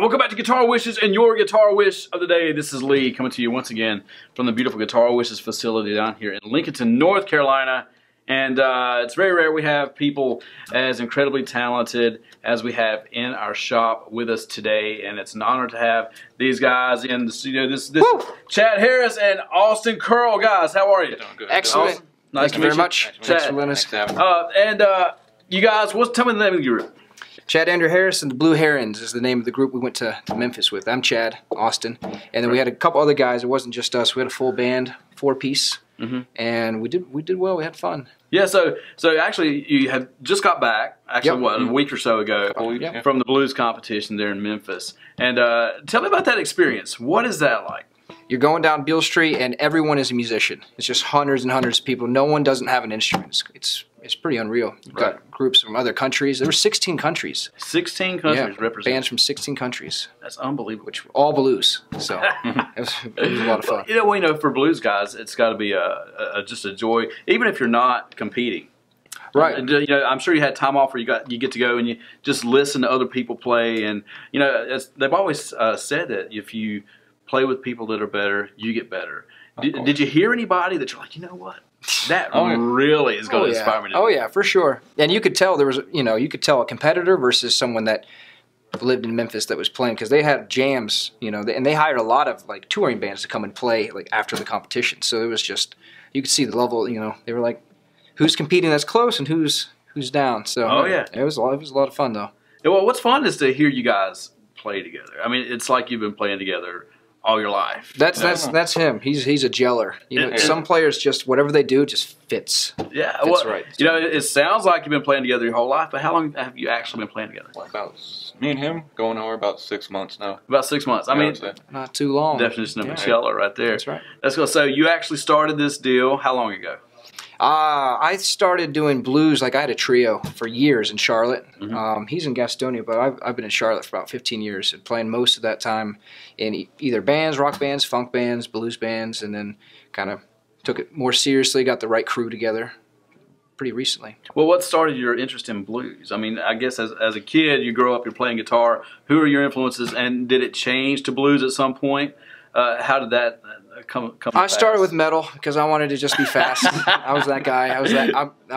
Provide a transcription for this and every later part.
welcome back to Guitar Wishes and your guitar wish of the day. This is Lee coming to you once again from the beautiful Guitar Wishes facility down here in Lincolnton, North Carolina. And it's very rare we have people as incredibly talented as we have in our shop with us today. And it's an honor to have these guys in the studio. This Chad Harris and Austin Curl. Guys, how are you? Doing good. Excellent. Awesome. Nice Thank you very much. Chad. Thanks for letting us. You guys, tell me the name of your group. Chad Andrew Harris and the Blue Herons is the name of the group we went to Memphis with. I'm Chad, Austin, and then we had a couple other guys. It wasn't just us. We had a full band, 4-piece, and we did well. We had fun. Yeah, so actually you had just got back, actually what, a week or so ago from the blues competition there in Memphis. And tell me about that experience. What is that like? You're going down Beale Street and everyone is a musician. It's just hundreds and hundreds of people. No one doesn't have an instrument. It's pretty unreal. You've got groups from other countries. There were 16 countries. 16 countries represented. Bands from 16 countries. That's unbelievable. Which all blues. So it was a lot of fun. For blues guys, it's got to be just a joy, even if you're not competing. Right. I'm sure you had time off where you get to go and you just listen to other people play, and they've always said that if you play with people that are better, you get better. Did you hear anybody that you're like, you know what? That really is going to inspire me to do. Oh yeah, for sure. And you could tell there was, you could tell a competitor versus someone that lived in Memphis that was playing, because they had jams, and they hired a lot of like touring bands to come and play like after the competition. So it was just, you could see the level. They were like, who's competing that's close and who's down. So it was a lot of fun though. Yeah, well, what's fun is to hear you guys play together. I mean, it's like you've been playing together all your life. That's him. He's a geller. Some players just whatever they do just fits. Yeah, fits right. It sounds like you've been playing together your whole life, but how long have you actually been playing together? About me and him going over about 6 months now. About 6 months. I mean, not too long. Definition of a geller right there. That's right. Let's go. So you actually started this deal how long ago? I started doing blues, like I had a trio for years in Charlotte. He's in Gastonia, but I've been in Charlotte for about 15 years and playing most of that time in either bands, rock bands, funk bands, blues bands, and then kind of took it more seriously, got the right crew together pretty recently. Well, what started your interest in blues? I mean, I guess as a kid, you grow up, you're playing guitar. Who are your influences, and did it change to blues at some point? How did that come I started with metal because I wanted to just be fast. I was that guy. I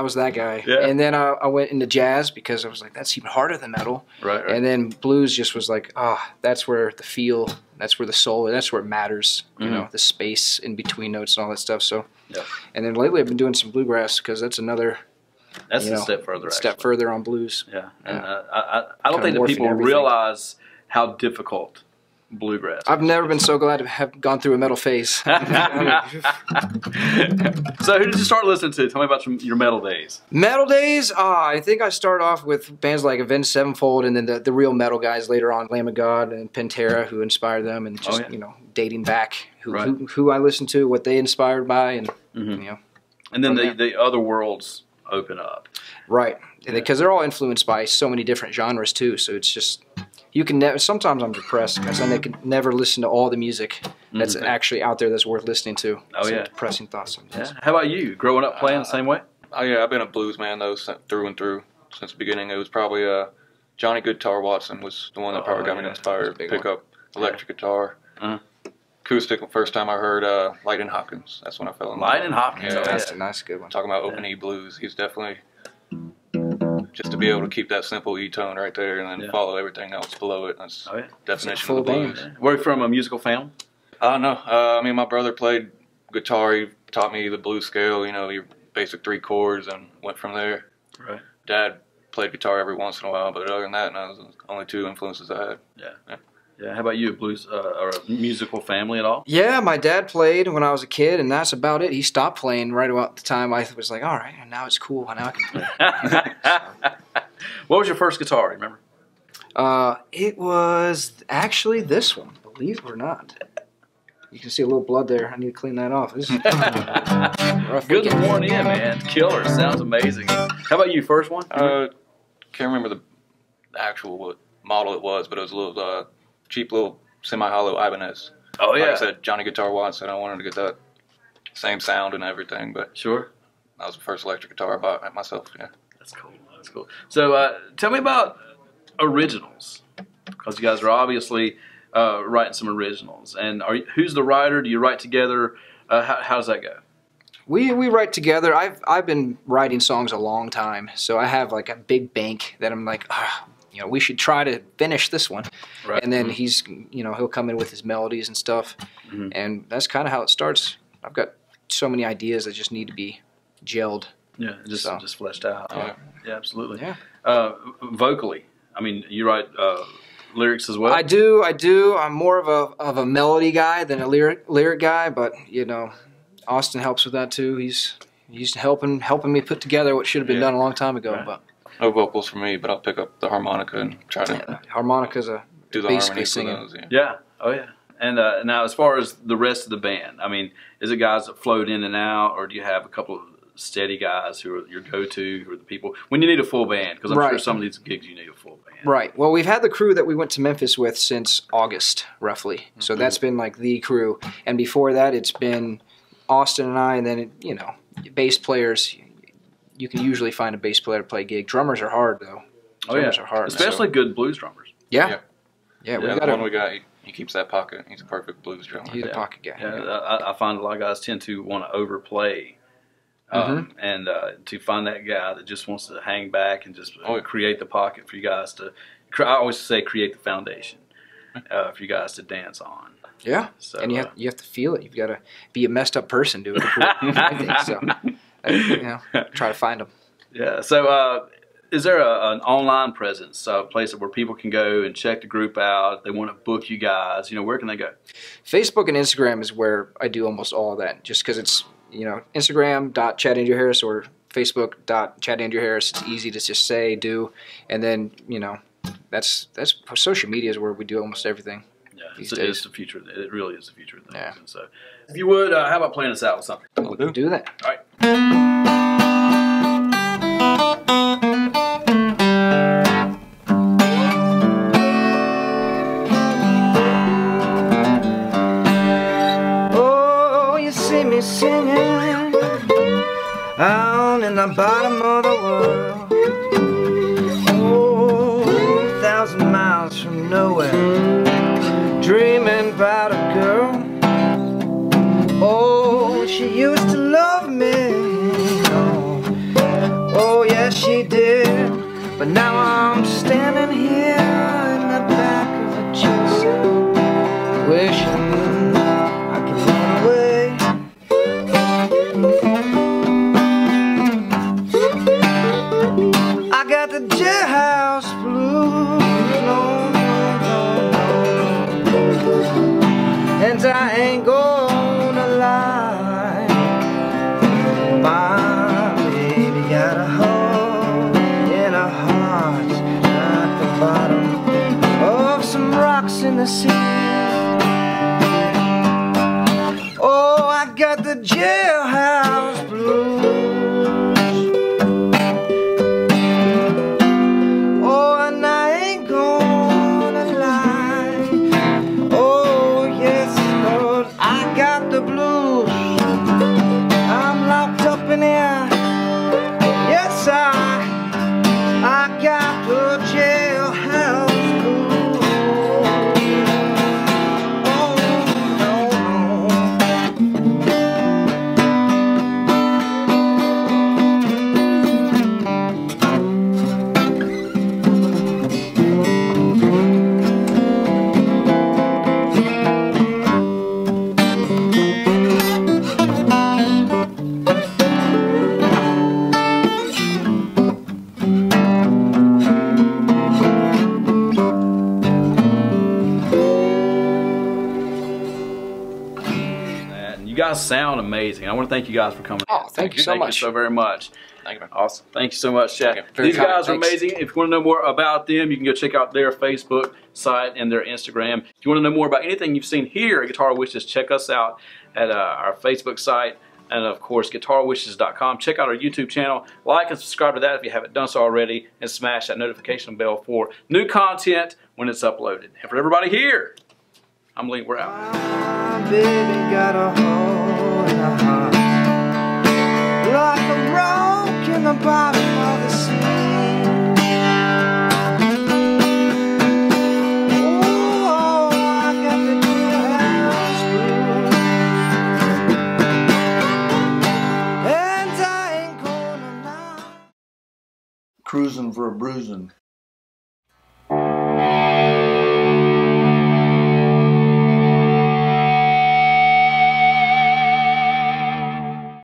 was that guy. Yeah. And then I went into jazz because I was like, that's even harder than metal. Right. And then blues just was like, that's where the feel, that's where the soul, that's where it matters. The space in between notes and all that stuff. So, and then lately I've been doing some bluegrass because that's another. That's a step further. Step further on blues. Yeah. And I don't think that people realize how difficult bluegrass. I've never been so glad to have gone through a metal phase. So who did you start listening to? Tell me about your metal days. Metal days? I think I started off with bands like Avenged Sevenfold, and then the real metal guys later on, Lamb of God and Pantera, who inspired them, and just dating back who I listened to, what they inspired by, and and then the other worlds open up. Right, because they're all influenced by so many different genres too. So it's just. You can never. Sometimes I'm depressed because I can never listen to all the music that's actually out there that's worth listening to. Oh yeah, depressing thoughts sometimes. Yeah. How about you? Growing up playing the same way? Oh yeah, I've been a blues man though through and through since the beginning. It was probably Johnny Guitar Watson was the one that probably got me inspired to pick up electric guitar. Acoustic. First time I heard Lightning Hopkins. That's when I fell in love. Lightning Hopkins. Yeah, that's a nice good one. Talking about open E blues, he's definitely. Just to be able to keep that simple E tone right there and then follow everything else below it. That's definition of the blues. Were you from a musical family? No. I mean, my brother played guitar. He taught me the blues scale, your basic 3 chords, and went from there. Right. Dad played guitar every once in a while, but other than that, those were the only 2 influences I had. Yeah. How about you? Blues or a musical family at all? Yeah, my dad played when I was a kid, and that's about it. He stopped playing right about the time I was like, all right, and now it's cool. Now I can play. What was your first guitar, remember? It was actually this one, believe it or not. You can see a little blood there. I need to clean that off. This is rough. Good to warn in, man. Killer. Sounds amazing. How about you? First one? Can't remember the actual what model it was, but it was a little cheap little semi-hollow Ibanez. Oh yeah. Like I said, Johnny Guitar Watson. I wanted to get that same sound and everything, but sure. That was the first electric guitar I bought myself. Yeah. That's cool. That's cool. So tell me about originals. because you guys are obviously writing some originals. And who's the writer? Do you write together? How does that go? We write together. I've been writing songs a long time, so I have like a big bank that I'm like, we should try to finish this one. Right. And then he's, he'll come in with his melodies and stuff, and that's kind of how it starts. I've got so many ideas that just need to be gelled. Yeah, just fleshed out. Yeah, absolutely. Yeah. Vocally, I mean, you write lyrics as well. I do. I'm more of a melody guy than a lyric guy, but Austin helps with that too. He's helping me put together what should have been done a long time ago. Right. But no vocals for me, but I'll pick up the harmonica and try to harmonica's do the basically harmonies singing. with those. Yeah. Oh yeah. And now, as far as the rest of the band, I mean, is it guys that float in and out, or do you have a couple of steady guys who are your go-to, who are the people when you need a full band? Because I'm sure some of these gigs you need a full band. Right. Well, we've had the crew that we went to Memphis with since August, roughly. So that's been like the crew. And before that, it's been Austin and I, and then bass players. You can usually find a bass player to play a gig. Drummers are hard though. Drummers are hard, especially good blues drummers. Yeah. The one we got. He keeps that pocket. He's a perfect blues drummer. He's a pocket guy. Yeah, I find a lot of guys tend to want to overplay, and to find that guy that just wants to hang back and just create the pocket for you guys to. I always say create the foundation for you guys to dance on. Yeah, so, and you have to feel it. You've got to be a messed up person doing it. So, try to find them. Yeah. So, is there an online presence, a place where people can go and check the group out? If they want to book you guys, where can they go? Facebook and Instagram is where I do almost all of that, just because it's, Instagram.ChadAndrewHarris or Facebook.ChadAndrewHarris. It's easy to just say, do, and then, that's social media is where we do almost everything. Yeah, it's the future. It really is the future of things. Yeah. And so, if you would, how about playing us out with something? We'll do that. All right. Singing out in the bottom of the world, 1,000 miles from nowhere, dreaming about a girl. Oh, she used to love me, oh yes she did, but now I'm standing here in the back of a chaser, wishing I could run away. I got the jailhouse blues, and I ain't gonna lie, my baby got a hole in her heart at the bottom of some rocks in the sea. Oh, I got the jailhouse blues. Sound amazing. I want to thank you guys for coming. Oh, thank you so much. Thank you so very much. Thank you, man. Awesome. Thank you so much, Chad. Very These guys are thanks. amazing. If you want to know more about them, you can go check out their Facebook site and their Instagram. If you want to know more about anything you've seen here at Guitar Wishes, check us out at our Facebook site and, of course, guitarwishes.com. Check out our YouTube channel. Like and subscribe to that if you haven't done so already, and smash that notification bell for new content when it's uploaded. And for everybody here, I'm Lee. We're out. My baby got a hole in her heart, like a rock in the bottom